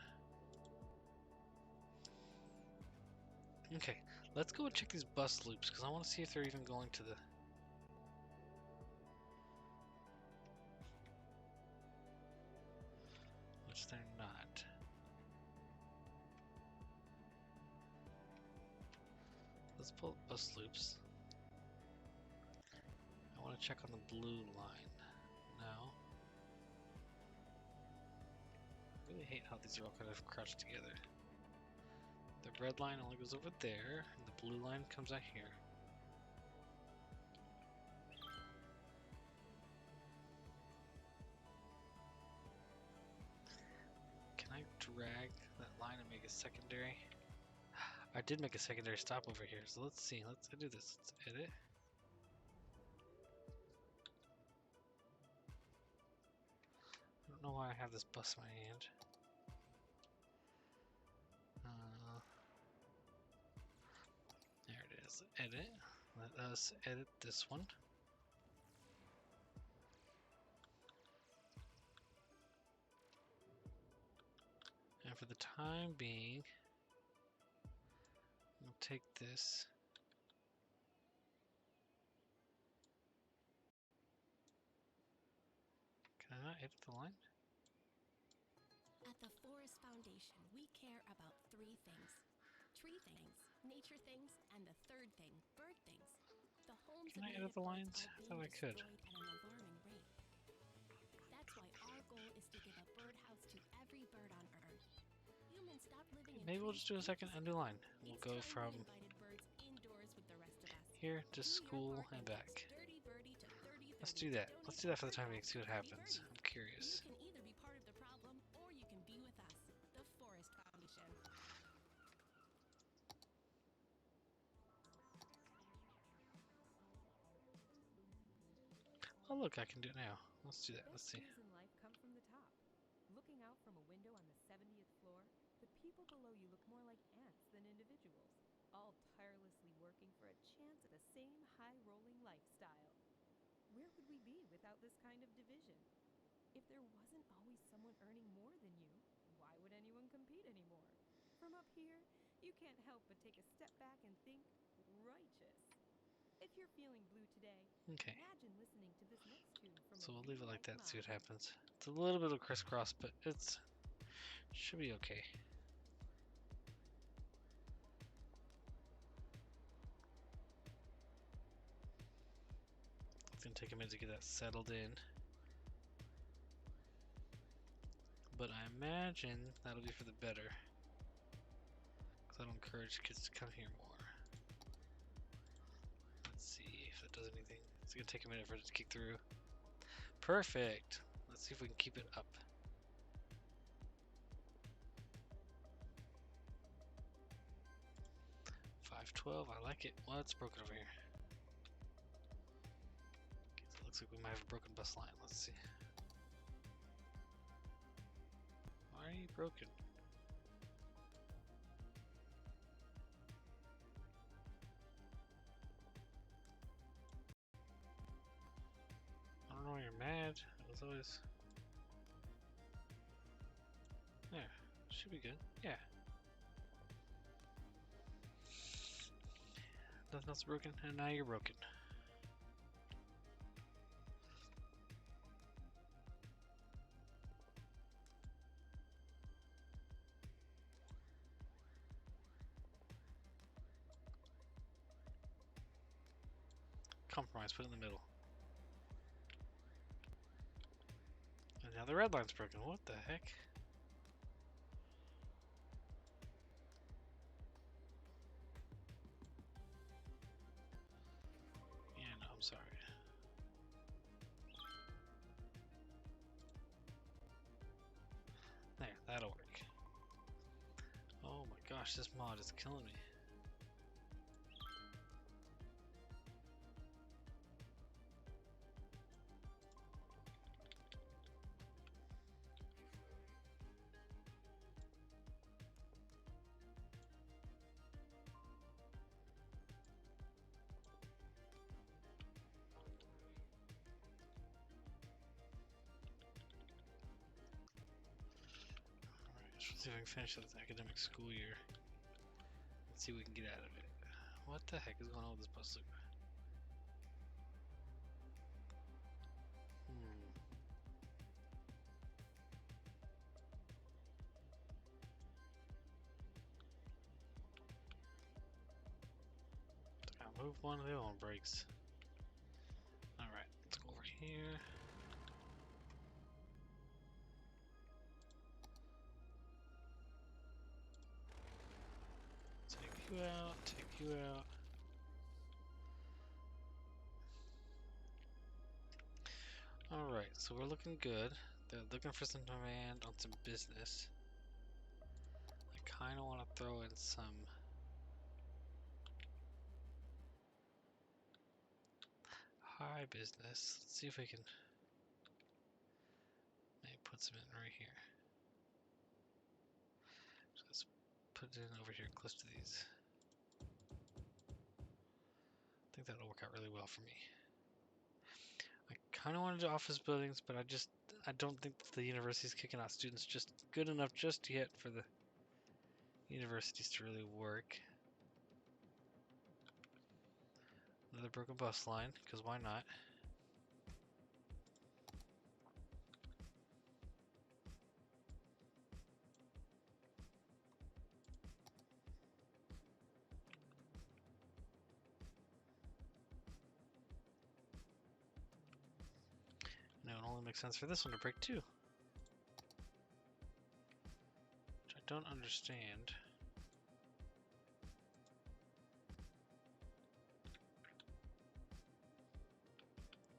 Okay, let's go and check these bus loops because I want to see if they're even going to the... which they're not. Let's pull up bus loops. I want to check on the blue line now. I really hate how these are all kind of crouched together. The red line only goes over there, and the blue line comes out here. Can I drag that line and make a secondary? I did make a secondary stop over here, so let's see. Let's do this. Let's edit. I don't know why I have this bus in my hand. There it is. Edit. Let us edit this one. And for the time being, we'll take this. Can I not edit the line? At the Forest Foundation, we care about 3 things. Tree things, nature things, and the third thing, bird things. The homes Can of I edit the native lines? birds I are thought I being could. destroyed at an alarming rate. That's why our goal is to give a birdhouse to every bird on Earth. Humans stop living in Maybe we'll trees just do a second ages undo ago. line. We'll It's go time from we invited birds indoors with the rest of us. here to Do your school part and text back. Dirty Birdie to 3030 Let's do to that. donate Let's do that for a the time being. birdhouse See what to 30 happens. birdies. I'm curious. You can either be part of the problem or you can be with us, the Forest Foundation. Oh look, I can do it now. Let's do that. The Let's best see. views in life come from the top. Looking out from a window on the 70th floor, the people below you look more like ants than individuals, all tirelessly working for a chance at the same high-rolling lifestyle. Where would we be without this kind of division? If there wasn't always someone earning more than you, why would anyone compete anymore? From up here, you can't help but take a step back and think righteous. If you're feeling blue today, Okay. imagine listening to this next tune from So a we'll leave it like real-life that, see what mom. happens. It's a little bit of crisscross, but it's should be okay. It's gonna take a minute to get that settled in. But I imagine that'll be for the better. Because that'll encourage kids to come here more. Let's see if that does anything. It's gonna take a minute for it to kick through. Perfect! Let's see if we can keep it up. 512, I like it. Well, it's broken over here. Okay, so it looks like we might have a broken bus line. Let's see. Why are you broken? I don't know why you're mad. It was always... There. Should be good. Yeah. Nothing else broken, and now you're broken. Compromise, put it in the middle. And now the red line's broken. What the heck? Yeah, no, I'm sorry. There, that'll work. Oh my gosh, this mod is killing me. Alright, let's see if I can finish this academic school year. Let's see what we can get out of it. What the heck is going on with this bus loop? I move one, the other one breaks. Alright, let's go over here. Take you out, take you out. Alright, so we're looking good. They're looking for some demand on some business. I kind of want to throw in some high business. Let's see if we can maybe put some in right here. Just put it in over here close to these. I think that'll work out really well for me. I kind of want to do office buildings, but I don't think the university's kicking out students just good enough just yet for the universities to really work. Another broken bus line, because why not? No, it only makes sense for this one to break too. Which I don't understand.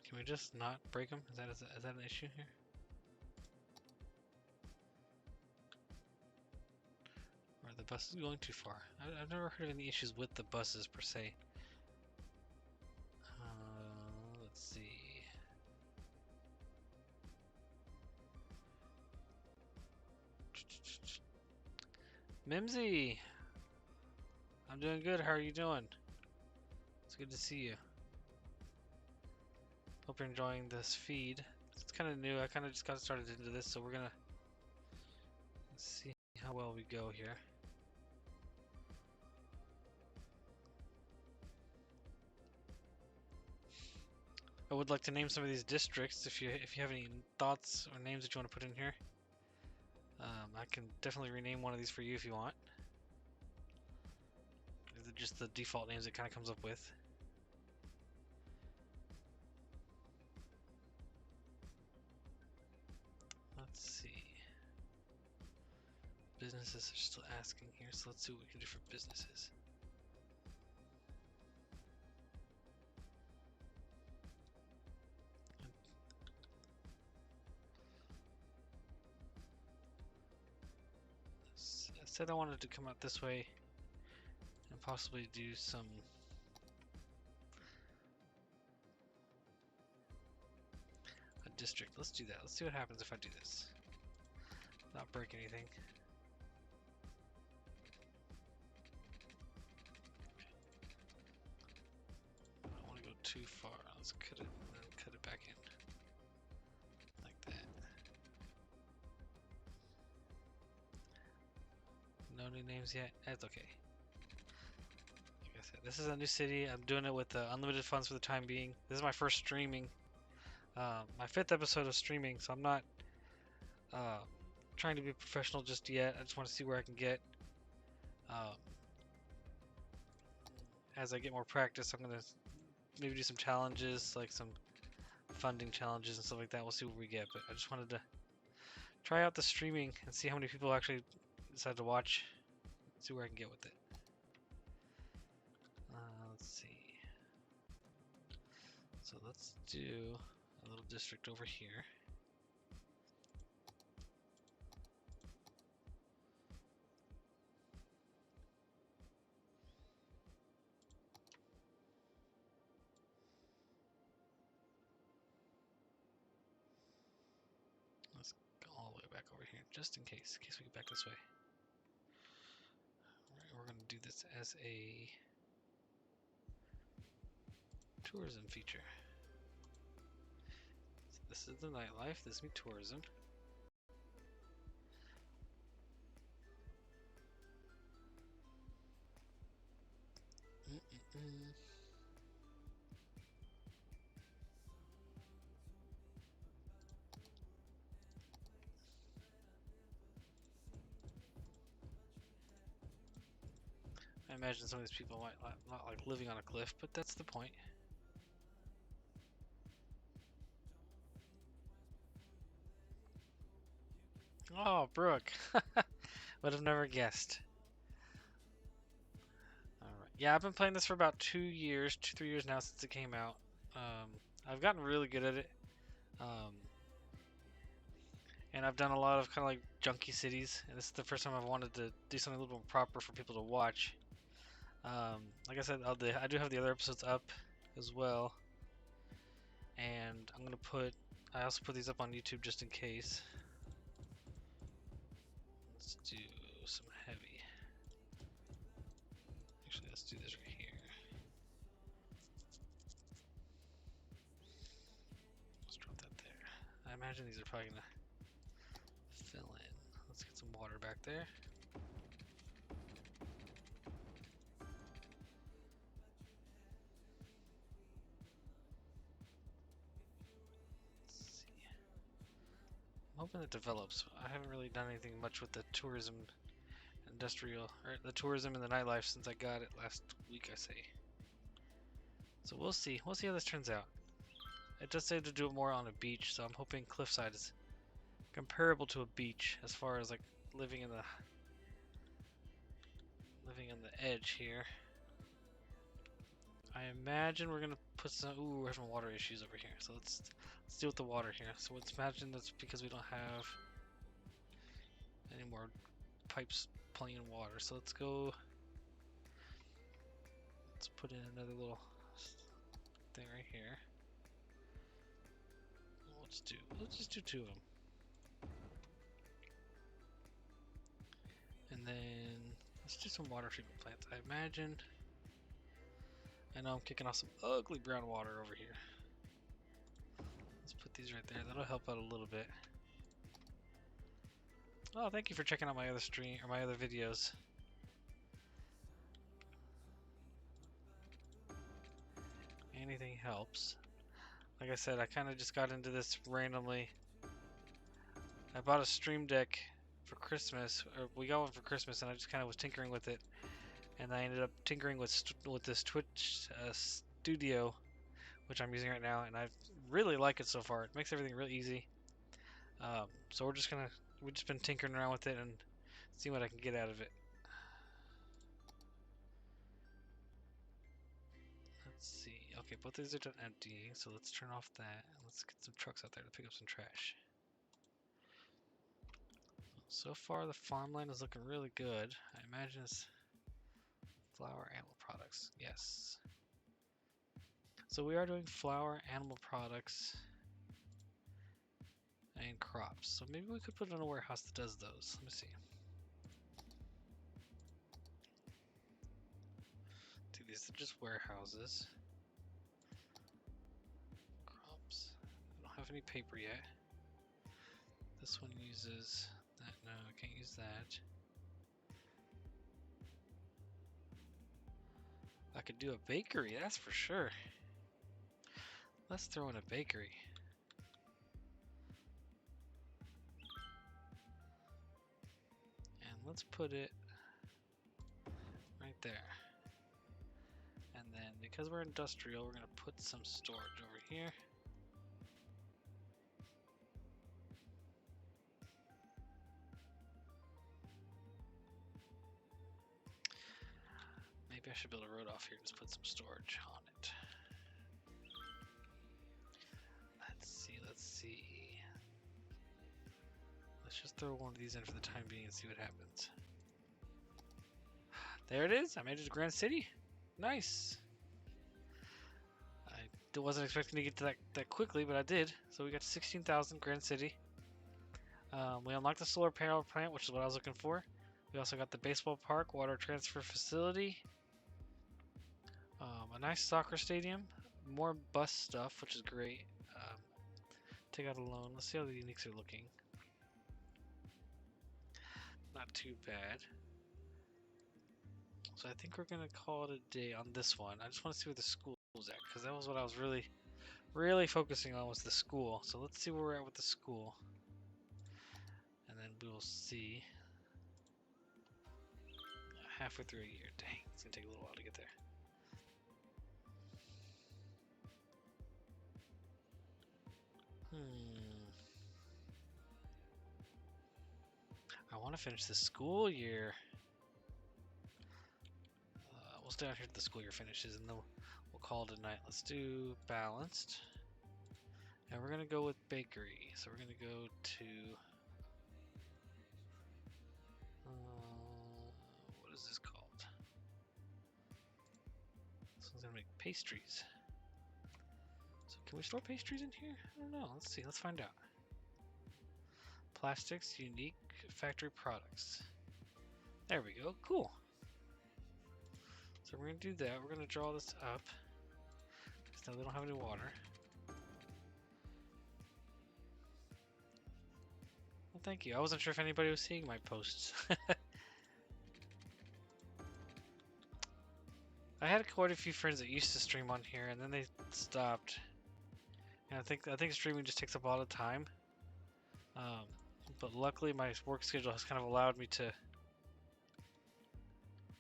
Can we just not break them? Is that an issue here? Or are the buses going too far? I've never heard of any issues with the buses per se. Let's see. Mimsy! I'm doing good, how are you doing? It's good to see you. Hope you're enjoying this feed. It's kind of new, I kind of just got started into this, so we're gonna see how well we go here. I would like to name some of these districts. If you have any thoughts or names that you want to put in here, I can definitely rename one of these for you if you want. These are just the default names it kind of comes up with. Let's see. Businesses are still asking here, so let's see what we can do for businesses. I said I wanted to come out this way and possibly do some a district. Let's do that. Let's see what happens if I do this. Not break anything. I don't want to go too far. Let's cut it and then cut it back in. Like that. No new names yet? That's okay. Like I said, this is a new city. I'm doing it with unlimited funds for the time being. This is my first streaming. My 5th episode of streaming, so I'm not trying to be professional just yet. I just want to see where I can get. As I get more practice, I'm going to maybe do some challenges, like some funding challenges and stuff like that. We'll see what we get, but I just wanted to try out the streaming and see how many people actually decide to watch. See where I can get with it. Let's see. So let's do a little district over here. Let's go all the way back over here, just in case we get back this way. Alright, we're going to do this as a tourism feature. So this is the nightlife, this is me tourism. I imagine some of these people might not like living on a cliff, but that's the point. Oh, Brooke. Would have never guessed. Alright. Yeah, I've been playing this for about 2 years, 3 years now since it came out. I've gotten really good at it. And I've done a lot of kind of like junky cities, and this is the first time I've wanted to do something a little more proper for people to watch. Like I said, I do have the other episodes up as well, and I also put these up on YouTube just in case. Let's do some heavy. Actually, let's do this right here. Let's drop that there. I imagine these are probably gonna fill in. Let's get some water back there. I'm hoping it develops. I haven't really done anything much with the tourism or the tourism and the nightlife since I got it last week, I say. So we'll see. We'll see how this turns out. It does say to do it more on a beach, so I'm hoping cliffside is comparable to a beach as far as like living in the edge here. I imagine we're gonna put some. Ooh, we're having water issues over here, so let's deal with the water here. So let's imagine that's because we don't have any more pipes playing water. So let's go. Let's put in another little thing right here. Let's just do 2 of them. And then let's do some water treatment plants. I know I'm kicking off some ugly brown water over here. Let's put these right there. That'll help out a little bit. Oh, thank you for checking out my other stream or my other videos. Anything helps. Like I said, I kind of just got into this randomly. I bought a Stream Deck for Christmas, or we got one for Christmas, and I just kind of was tinkering with it. And I ended up tinkering with this Twitch Studio, which I'm using right now, and I really like it so far. It makes everything real easy. So we've just been tinkering around with it and seeing what I can get out of it. Let's see. Okay, both these are done emptying, so let's turn off that. Let's get some trucks out there to pick up some trash. So far, the farmland is looking really good. I imagine it's flour, animal products. Yes. So we are doing flour, animal products, and crops. So maybe we could put it in a warehouse that does those. Let me see. Dude, these are just warehouses. Crops. I don't have any paper yet. This one uses that. No, I can't use that. I could do a bakery, that's for sure. Let's throw in a bakery. And let's put it right there. And then because we're industrial, we're gonna put some storage over here. Maybe I should build a road off here and just put some storage on it. Let's see, let's see. Let's just throw one of these in for the time being and see what happens. There it is, I made it to Grand City. Nice. I wasn't expecting to get to that quickly, but I did. So we got to 16,000 Grand City. We unlocked the solar panel plant, which is what I was looking for. We also got the baseball park, water transfer facility, a nice soccer stadium, more bus stuff, which is great. Take out a loan. Let's see how the uniques are looking. Not too bad. So I think we're gonna call it a day on this one. I just want to see where the school's at, because that was what I was really focusing on, was the school. So let's see where we're at with the school, and then we will see. Halfway through a year. Dang, it's gonna take a little while to get there. I want to finish the school year. We'll stay out here till the school year finishes, and then we'll call it a night. Let's do balanced. And we're gonna go with bakery. So we're gonna go to what is this called? This one's gonna make pastries. So can we store pastries in here? I don't know. Let's see. Let's find out. Plastics, unique factory products. There we go. Cool. So we're gonna do that. We're gonna draw this up, because now they don't have any water. Well, thank you. I wasn't sure if anybody was seeing my posts. I had quite a few friends that used to stream on here, and then they stopped. And I think streaming just takes up a lot of time. But luckily, my work schedule has kind of allowed me to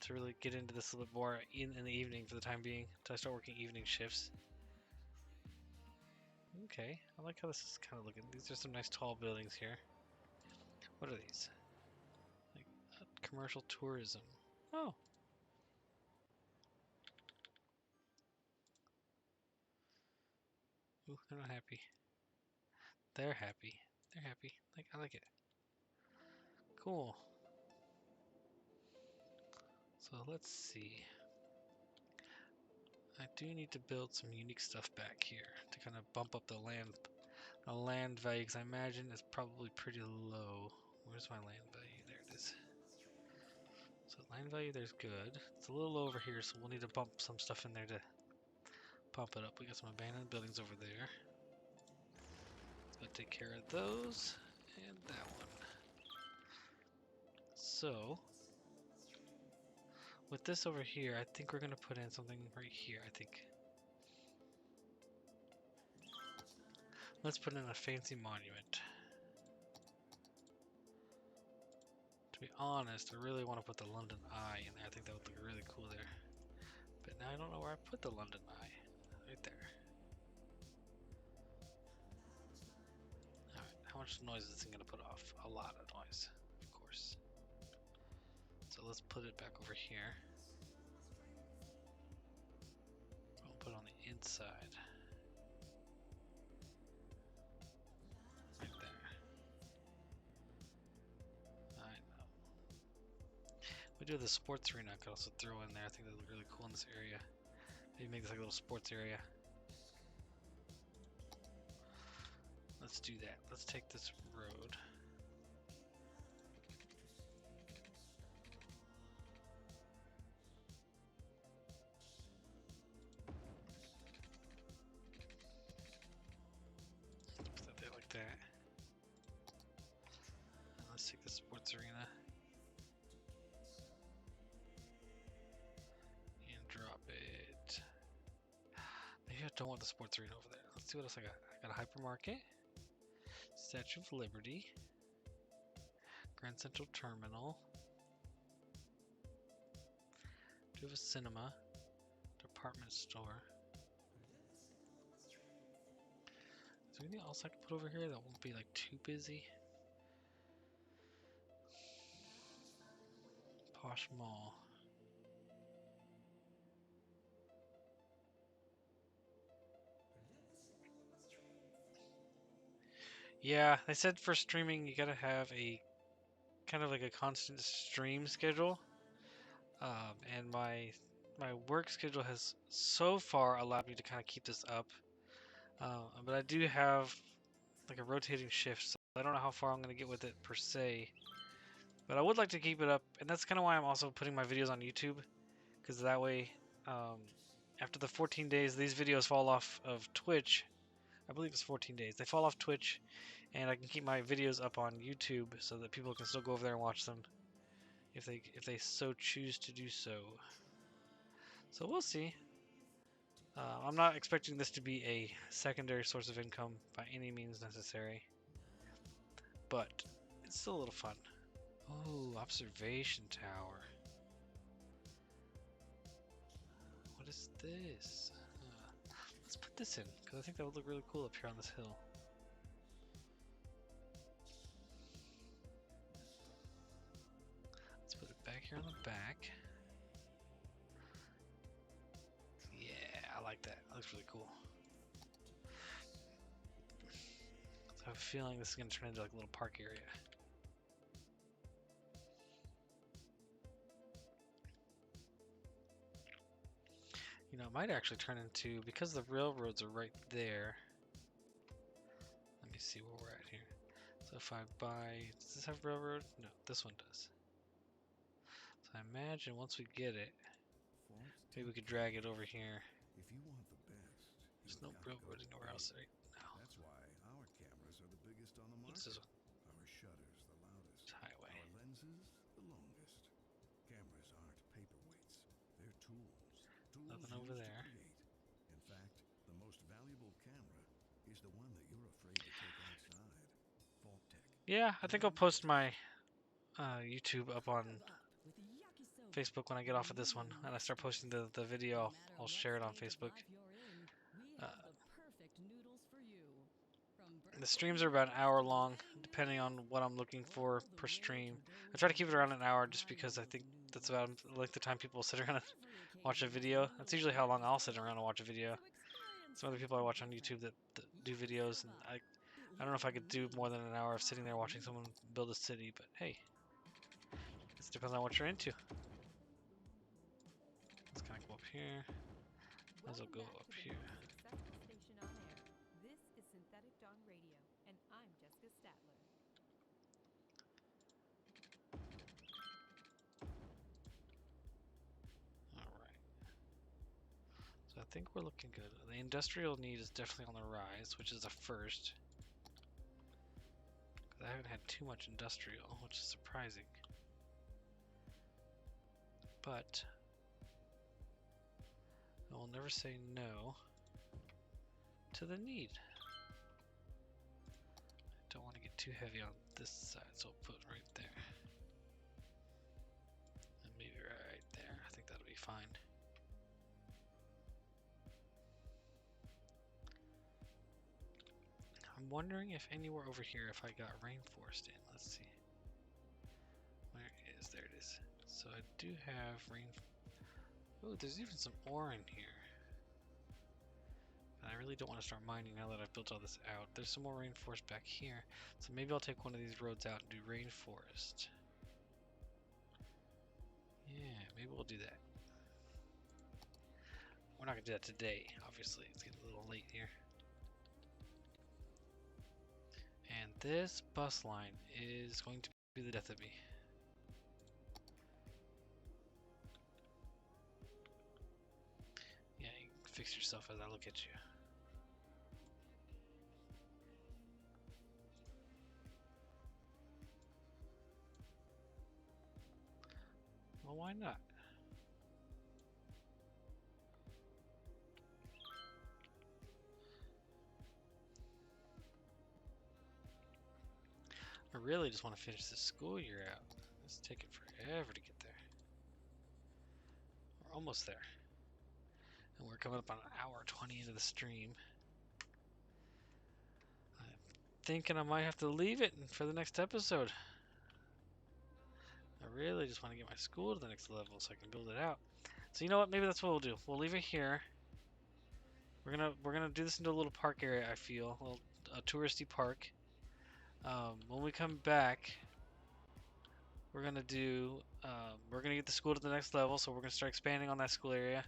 really get into this a little bit more in the evening for the time being, until I start working evening shifts. Okay, I like how this is kind of looking. These are some nice tall buildings here. What are these? Like commercial tourism. Oh. Ooh, they're not happy. They're happy. They're happy. I like it. Cool. So let's see. I do need to build some unique stuff back here to kind of bump up the land value, because I imagine it's probably pretty low. Where's my land value? There it is. So land value there's good. It's a little low over here, so we'll need to bump some stuff in there to pump it up. We got some abandoned buildings over there. Let's take care of those and that one. So with this over here, I think we're gonna put in something right here, I think. Let's put in a fancy monument. To be honest, I really want to put the London Eye in there. I think that would look really cool there. But now I don't know where I put the London Eye. Right there. Alright, how much noise is this thing going to put off? A lot of noise, of course. So let's put it back over here. We'll put it on the inside. Right there. I know. We do the sports arena. I could also throw in there. I think that would look really cool in this area. Maybe make this like a little sports area. Let's do that. Let's take this road. Put that there like that. And let's take the sports arena and drop it. Maybe I don't want the sports arena over there. Let's see what else I got. I got a hypermarket, Statue of Liberty, Grand Central Terminal. Do have a cinema, department store. Is there anything else I can put over here that won't be like too busy? Posh Mall. Yeah, they said for streaming you gotta have a kind of like a constant stream schedule. And my work schedule has so far allowed me to kind of keep this up. But I do have like a rotating shift, so I don't know how far I'm gonna get with it per se. But I would like to keep it up, and that's kind of why I'm also putting my videos on YouTube, because that way, after the 14 days, these videos fall off of Twitch. I believe it's 14 days. They fall off Twitch, and I can keep my videos up on YouTube so that people can still go over there and watch them if they so choose to do so. So we'll see. I'm not expecting this to be a secondary source of income by any means necessary, but it's still a little fun. Oh, observation tower. What is this? Let's put this in, because I think that would look really cool up here on this hill. Let's put it back here on the back. Yeah, I like that. That looks really cool. So I have a feeling this is going to turn into like a little park area. You know, it might actually turn into, because the railroads are right there. Let me see where we're at here. So if I buy, does this have railroad? No, this one does. So I imagine once we get it, maybe we could drag it over here. If you want the best, There's no railroad anywhere else right now. That's why our cameras are the biggest on the market. What's this one? Our shutters the loudest. It's highway. Our lenses the longest. Cameras aren't paperweights. They're tools. Tools Nothing over used there. to create. In fact, the most valuable camera is the one that you're afraid to take outside. Vault Tech. Yeah, I think I'll post my YouTube up on Facebook when I get off of this one, and I start posting the video. I'll share it on Facebook. The streams are about an hour long, depending on what I'm looking for per stream. I try to keep it around an hour just because I think that's about like the time people sit around and watch a video. That's usually how long I'll sit around and watch a video. Some other people I watch on YouTube that do videos, and I don't know if I could do more than an hour of sitting there watching someone build a city, but hey, it depends on what you're into. Let's kind of go up here. Might as well go up here. This is Synthetic Dawn Radio, and I'm Jessica Statler. Alright. So I think we're looking good. The industrial need is definitely on the rise, which is a first. Because I haven't had too much industrial, which is surprising. But I will never say no to the need. don't want to get too heavy on this side, so I'll put right there. And maybe right there. I think that'll be fine. I'm wondering if anywhere over here if I got rainforest in. Let's see. Where is? There it is. So I do have rain. Oh, there's even some ore in here. And I really don't want to start mining now that I've built all this out. There's some more rainforest back here. So maybe I'll take one of these roads out and do rainforest. Yeah, maybe we'll do that. We're not going to do that today, obviously. It's getting a little late here. And this bus line is going to be the death of me. Yeah, you can fix yourself as I look at you. Well, why not? I really just want to finish this school year out. It's taking forever to get there. We're almost there. And we're coming up on an hour 20 into the stream. I'm thinking I might have to leave it for the next episode. I really just want to get my school to the next level so I can build it out. So you know what? Maybe that's what we'll do. We'll leave it here. We're gonna do this into a little park area. I feel a touristy park. When we come back, we're gonna get the school to the next level. So we're gonna start expanding on that school area,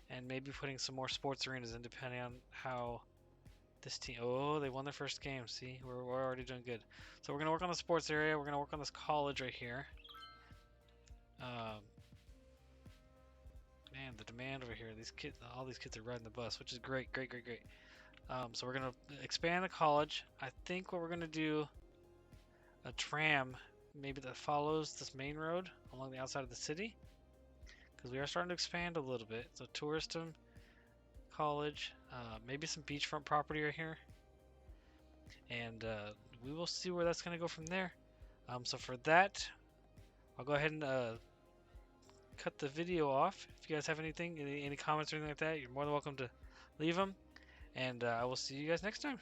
and maybe putting some more sports arenas in, depending on how this team. Oh, they won their first game. See, we're already doing good. So we're gonna work on the sports area. We're gonna work on this college right here. Man, the demand over here. These kids, all these kids are riding the bus, which is great, great, great, great. So we're gonna expand the college. I think what we're gonna do, a tram, maybe that follows this main road along the outside of the city, because we are starting to expand a little bit. So tourism, college, maybe some beachfront property right here, and we will see where that's gonna go from there. So for that, I'll go ahead and cut the video off. If you guys have anything, any comments or anything like that, you're more than welcome to leave them. And I will see you guys next time.